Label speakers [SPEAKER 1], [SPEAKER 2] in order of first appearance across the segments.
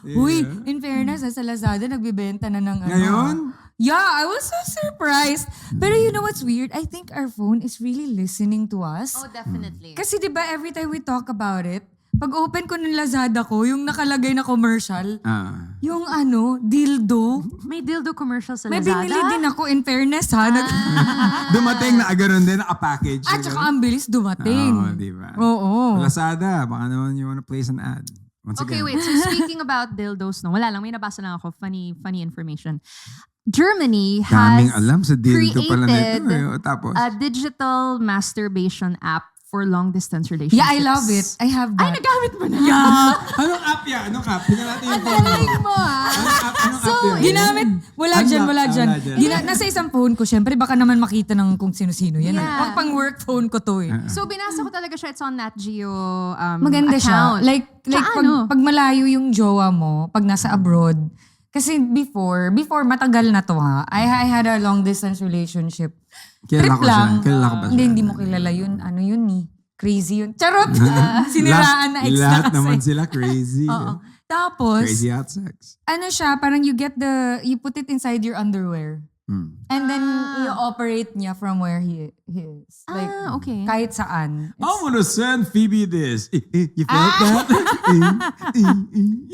[SPEAKER 1] Uy, in fairness, sa Lazada, nagbibenta na ng
[SPEAKER 2] Ngayon?
[SPEAKER 1] Yeah, I was so surprised. Pero you know what's weird? I think our phone is really listening to us.
[SPEAKER 3] Oh, definitely.
[SPEAKER 1] Kasi di ba every time we talk about it, pag open ko ng Lazada ko, yung nakalagay na commercial, yung dildo.
[SPEAKER 3] May dildo commercial sa
[SPEAKER 1] May
[SPEAKER 3] Lazada?
[SPEAKER 1] binili din ako in fairness ha.
[SPEAKER 2] Dumating na ganun din, naka-package.
[SPEAKER 1] At saka ang bilis dumating.
[SPEAKER 2] Oo, diba?
[SPEAKER 1] Oo.
[SPEAKER 2] Lazada, baka naman you wanna place an ad. Once
[SPEAKER 3] Okay,
[SPEAKER 2] again.
[SPEAKER 3] wait. So speaking about dildos, no, wala lang. May nabasa lang ako. Funny information. Germany
[SPEAKER 2] Daming
[SPEAKER 3] has
[SPEAKER 2] alam sa dildo pala
[SPEAKER 3] created
[SPEAKER 2] nito. Tapos,
[SPEAKER 3] a digital masturbation app for long-distance relationships.
[SPEAKER 1] Yeah, I love it. I have that.
[SPEAKER 3] Ay, nagamit mo na.
[SPEAKER 2] anong app yan? Anong app? Tingnan natin yung phone mo.
[SPEAKER 3] Galing mo, ah.
[SPEAKER 2] Anong app yan?
[SPEAKER 1] Ginamit. Wala dyan.
[SPEAKER 2] Wala dyan.
[SPEAKER 1] Nasa isang phone ko, syempre, baka naman makita ng kung sino-sino yan.
[SPEAKER 3] Yeah.
[SPEAKER 1] Pang work phone ko to eh.
[SPEAKER 3] So, binasa ko talaga siya. It's on Nat Geo
[SPEAKER 1] Maganda siya.
[SPEAKER 3] account.
[SPEAKER 1] Like pag malayo yung jowa mo, pag nasa abroad, kasi before matagal na to ha, I had a long distance relationship.
[SPEAKER 2] Kilala
[SPEAKER 1] Trip
[SPEAKER 2] ko siya.
[SPEAKER 1] lang.
[SPEAKER 2] Kilala ko ba siya?
[SPEAKER 1] Hindi mo kilala yun. Ano yun ni? Crazy yun. Charot! Siniraan na ex na
[SPEAKER 2] Lahat
[SPEAKER 1] kasi.
[SPEAKER 2] naman sila crazy.
[SPEAKER 1] Oo. Tapos,
[SPEAKER 2] Crazy hot sex.
[SPEAKER 1] ano siya, parang you put it inside your underwear. And then, i-operate niya from where he is. Like,
[SPEAKER 3] okay.
[SPEAKER 1] kahit saan.
[SPEAKER 2] I'm gonna send Phoebe this. You felt that?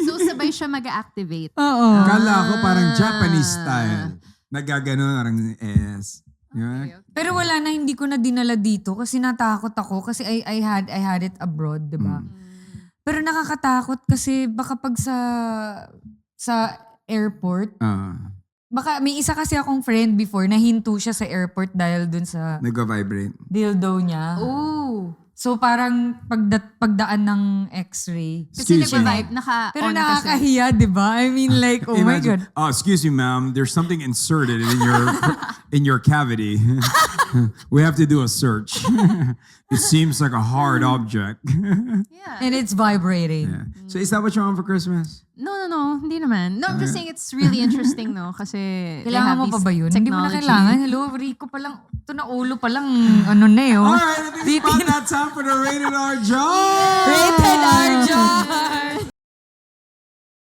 [SPEAKER 3] So, sabay siya mag-activate.
[SPEAKER 1] Oo.
[SPEAKER 2] Kala ko parang Japanese style. Nagagano parang S. Yeah.
[SPEAKER 1] Pero wala na, hindi ko na dinala dito kasi natakot ako kasi I had it abroad, 'di ba? Pero nakakatakot kasi baka pag sa airport, baka may isa kasi akong friend before na hinto siya sa airport dahil dun sa
[SPEAKER 2] Nag-vibrate.
[SPEAKER 1] dildo niya.
[SPEAKER 3] Ooh.
[SPEAKER 1] So parang pagdaan ng x-ray.
[SPEAKER 3] Kasi
[SPEAKER 2] Excuse me.
[SPEAKER 3] nag-vibe, naka-on
[SPEAKER 1] Pero
[SPEAKER 3] kasi.
[SPEAKER 1] nakakahiya, 'di ba? I mean like, oh my
[SPEAKER 2] Imagine,
[SPEAKER 1] God.
[SPEAKER 2] oh, excuse me, ma'am. There's something inserted in your cavity. We have to do a search. It seems like a hard object.
[SPEAKER 3] Yeah.
[SPEAKER 1] And it's vibrating.
[SPEAKER 2] Yeah. So is that what you want for Christmas?
[SPEAKER 3] No. Hindi naman. No, I'm just saying it's really interesting, no? Kasi they
[SPEAKER 1] Kailangan
[SPEAKER 3] have
[SPEAKER 1] mo pa
[SPEAKER 3] these
[SPEAKER 1] ba yun? Hindi mo na
[SPEAKER 3] technology.
[SPEAKER 1] kailangan. Hello, Rico pa lang. Ito na ulo pa lang. Ano na yun?
[SPEAKER 2] All right, I think it's about that time for the Rated R Jar.
[SPEAKER 1] Rated R Jar!